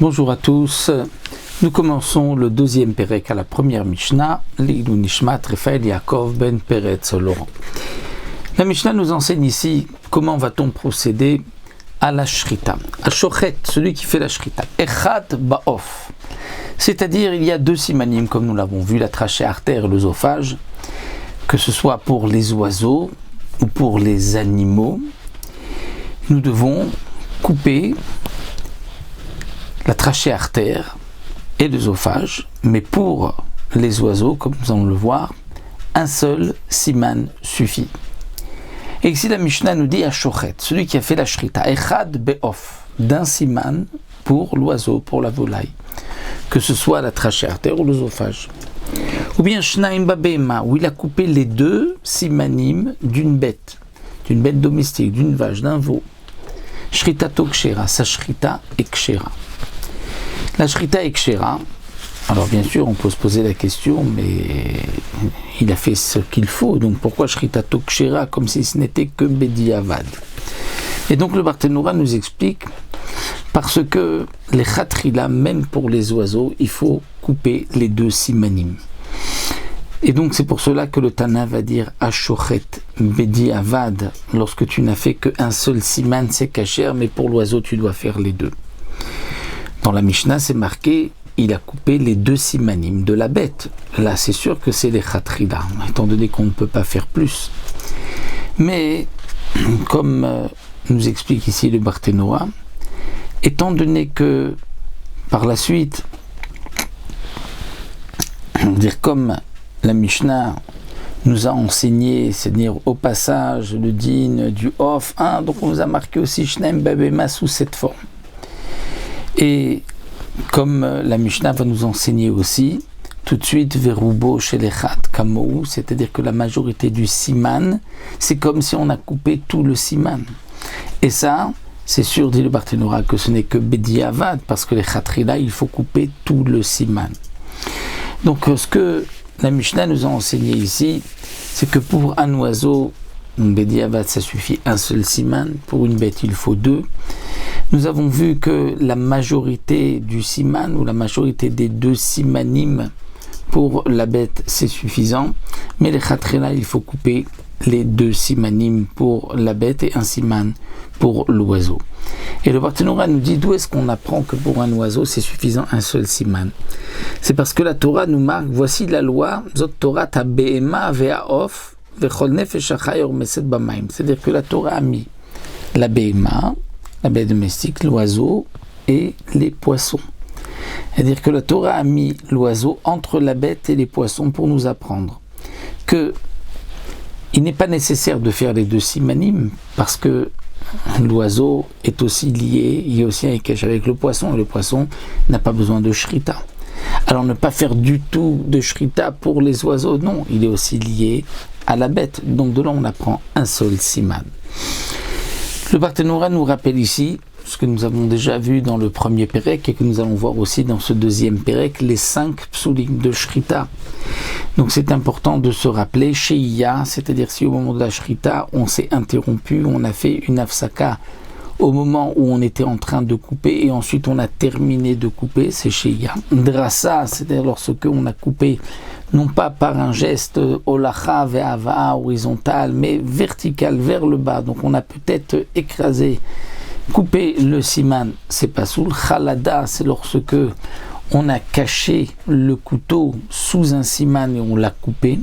Bonjour à tous, nous commençons le deuxième Pérec à la première Mishnah, L'Ilou Nishmat Raphaël Yaakov Ben Peretz Laurent. La Mishnah nous enseigne ici comment va-t-on procéder à la shrita. Ashochet, celui qui fait la shrita. Echad Ba'of, c'est-à-dire il y a deux simanim comme nous l'avons vu, la trachée artère et l'œsophage, que ce soit pour les oiseaux ou pour les animaux. Nous devons couper la trachée artère et l'œsophage, mais pour les oiseaux, comme nous allons le voir, un seul siman suffit. Et ici la Mishnah nous dit Ashochet, celui qui a fait la shrita, Echad Be'of, d'un siman pour l'oiseau, pour la volaille, que ce soit la trachée artère ou l'œsophage. Ou bien Shnaim Babema, où il a coupé les deux simanim d'une bête domestique, d'une vache, d'un veau. Shritato kshera, sa shrita est kshera. La shrita est kshera. Alors bien sûr, on peut se poser la question, mais il a fait ce qu'il faut, donc pourquoi shritato kshera comme si ce n'était que bediavad? Et donc le Barthénoura nous explique, parce que les khatrila, même pour les oiseaux, il faut couper les deux simanim. Et donc c'est pour cela que le Tana va dire Ashochet bediavad, lorsque tu n'as fait qu'un seul siman, c'est kasher, mais pour l'oiseau tu dois faire les deux. Dans la Mishnah, c'est marqué, il a coupé les deux simanim de la bête. Là, c'est sûr que c'est les khatrila, étant donné qu'on ne peut pas faire plus. Mais, comme nous explique ici le Barthénoura, étant donné que, par la suite, comme la Mishnah nous a enseigné, c'est-à-dire au passage, le din du Of, donc on nous a marqué aussi Shnaim Babema sous cette forme. Et comme la Mishnah va nous enseigner aussi, tout de suite, Verubo chez les Chat Kamou, c'est-à-dire que la majorité du siman, c'est comme si on a coupé tout le siman. Et ça, c'est sûr, dit le Barthénoura, que ce n'est que Bediavad, parce que les Khatrila, il faut couper tout le siman. Donc, ce que la Mishnah nous a enseigné ici, c'est que pour un oiseau, Bediavad, ça suffit un seul siman, pour une bête, il faut deux. Nous avons vu que la majorité du siman, ou la majorité des deux simanim pour la bête, c'est suffisant, mais les khatrila, il faut couper les deux simanim pour la bête et un siman pour l'oiseau. Et le Barthénoura nous dit d'où est-ce qu'on apprend que pour un oiseau, c'est suffisant un seul siman. C'est parce que la Torah nous marque, voici la loi, Zot Torah ta be'ema ve'aof ve'chol nefesh achai ormeset b'mayim. C'est-à-dire que la Torah a mis la be'ema, la bête domestique, l'oiseau et les poissons. C'est-à-dire que la Torah a mis l'oiseau entre la bête et les poissons pour nous apprendre que il n'est pas nécessaire de faire les deux simanim parce que l'oiseau est aussi lié, il y a aussi un cache avec le poisson et le poisson n'a pas besoin de shrita. Alors ne pas faire du tout de shrita pour les oiseaux, non, il est aussi lié à la bête. Donc de là on apprend un seul siman. Le Barthénoura nous rappelle ici ce que nous avons déjà vu dans le premier Pérec et que nous allons voir aussi dans ce deuxième Pérec, les 5 psulim de Shrita. Donc c'est important de se rappeler, Sheiya, c'est-à-dire si au moment de la Shrita, on s'est interrompu, on a fait une afsaka au moment où on était en train de couper et ensuite on a terminé de couper, c'est Sheiya. Drasa, c'est-à-dire lorsque on a coupé, non pas par un geste olacha ve'ava horizontal, mais vertical vers le bas, donc on a peut-être écrasé, couper le siman, c'est pas sous le khalada, c'est lorsque on a caché le couteau sous un siman et on l'a coupé.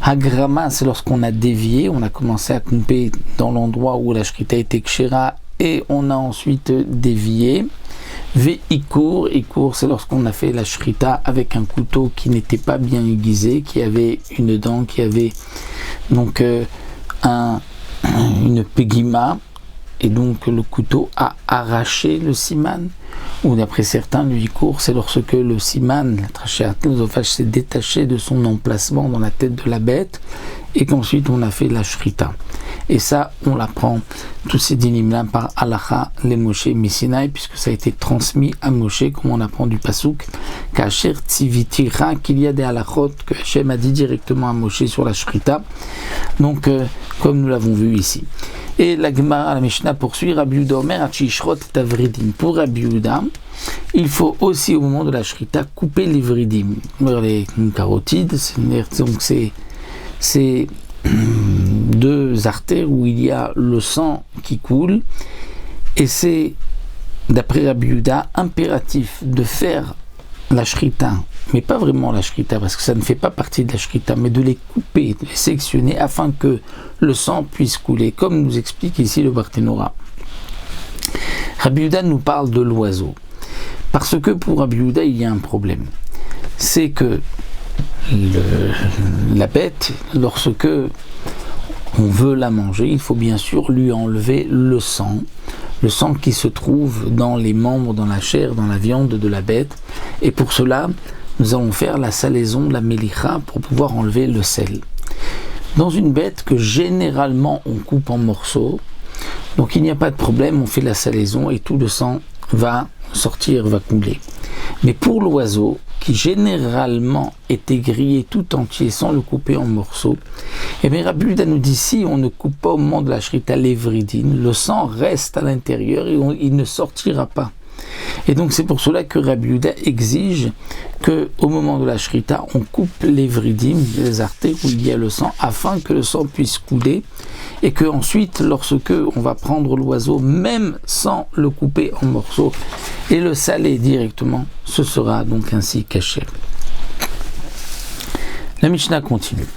Hagrama, c'est lorsqu'on a dévié, on a commencé à couper dans l'endroit où la shrita était kshera et on a ensuite dévié. Ikur, c'est lorsqu'on a fait la shrita avec un couteau qui n'était pas bien aiguisé, qui avait une dent, qui avait donc une pegima. Et donc le couteau a arraché le siman, ou d'après certains, le hikour, c'est lorsque le siman, la trachée artère, l'œsophage s'est détaché de son emplacement dans la tête de la bête, et qu'ensuite on a fait la shrita. Et ça, on l'apprend, tous ces dinim-là, par Halacha, les Moshe Misinaï, puisque ça a été transmis à Moshe, comme on apprend du Pasuk, Kacher Tzivitira, qu'il y a des halachot, que Hachem a dit directement à Moshe sur la shrita, donc comme nous l'avons vu ici. Et la Gemara, la Mishnah poursuit, Rabbi Yehuda Omer, Achishrot Tavridin. Pour Rabbi Yehuda, Il faut aussi au moment de la shrita couper les vridim, les carotides, donc c'est deux artères où il y a le sang qui coule, et c'est, d'après Rabbi Yehuda, impératif de faire la shrita, mais pas vraiment la shrita, parce que ça ne fait pas partie de la shrita, mais de les couper, de les sectionner, afin que le sang puisse couler, comme nous explique ici le Barthénora. Rabbi Yehuda nous parle de l'oiseau, parce que pour Rabbi Yehuda, il y a un problème. C'est que la bête, lorsque on veut la manger, il faut bien sûr lui enlever le sang qui se trouve dans les membres, dans la chair, dans la viande de la bête, et pour cela, nous allons faire la salaison de la mélicha pour pouvoir enlever le sel. Dans une bête que généralement on coupe en morceaux, donc il n'y a pas de problème, on fait la salaison et tout le sang va sortir, va couler. Mais pour l'oiseau, qui généralement était grillé tout entier sans le couper en morceaux, et bien Rabbi Yehuda nous dit, si on ne coupe pas au moment de la shrita les vridines, le sang reste à l'intérieur et il ne sortira pas. Et donc c'est pour cela que Rabbi Yehuda exige qu'au moment de la shrita, on coupe les vridim, les artères où il y a le sang, afin que le sang puisse couler, et que ensuite, lorsque on va prendre l'oiseau, même sans le couper en morceaux, et le saler directement, ce sera donc ainsi caché. La Mishnah continue.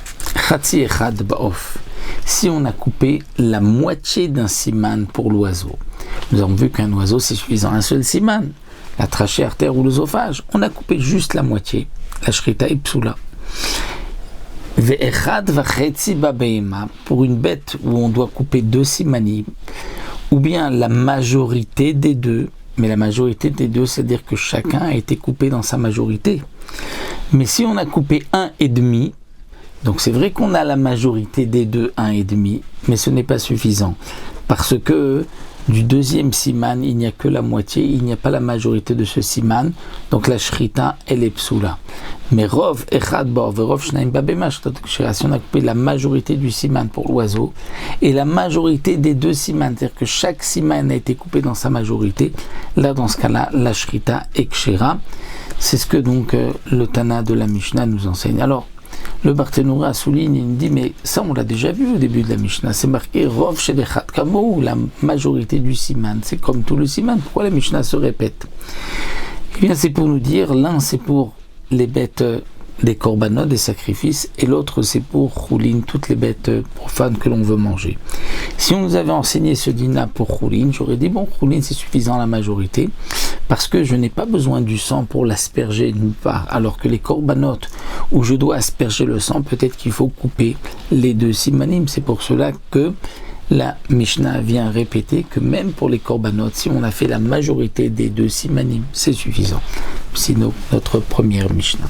Chatzi echad ba'of. Si on a coupé la moitié d'un siman pour l'oiseau, nous avons vu qu'un oiseau c'est suffisant, un seul siman, la trachée, artère ou l'œsophage, on a coupé juste la moitié, la shrita et psoula. Ve'echad v'chetzi ba'beima, pour une bête où on doit couper 2 simanim, ou bien la majorité des deux, mais la majorité des deux, c'est-à-dire que chacun a été coupé dans sa majorité. Mais si on a coupé 1,5, donc c'est vrai qu'on a la majorité des deux 1,5, mais ce n'est pas suffisant, parce que du deuxième siman, il n'y a que la moitié, il n'y a pas la majorité de ce siman, donc la shrita, elle est psoula. Mais rov echad bor verov shnaim babema, si on a coupé la majorité du siman pour l'oiseau, et la majorité des deux simans, c'est-à-dire que chaque siman a été coupé dans sa majorité, là dans ce cas-là, la shrita est kshera. C'est ce que donc le Tana de la Mishnah nous enseigne. Alors, le Barthénora souligne, il dit, mais ça on l'a déjà vu au début de la Mishnah, c'est marqué Rov Shedechat Kamo, la majorité du siman, c'est comme tout le siman, pourquoi la Mishnah se répète? Eh bien c'est pour nous dire, l'un c'est pour les bêtes des korbanot, des sacrifices, et l'autre c'est pour choulin, toutes les bêtes profanes que l'on veut manger. Si on nous avait enseigné ce dina pour choulin, j'aurais dit, bon, choulin c'est suffisant la majorité, parce que je n'ai pas besoin du sang pour l'asperger d'une part, alors que les korbanot, où je dois asperger le sang, peut-être qu'il faut couper les 2 simanim. C'est pour cela que la Mishnah vient répéter que même pour les korbanot, si on a fait la majorité des 2 simanim, c'est suffisant. C'est notre première Mishnah.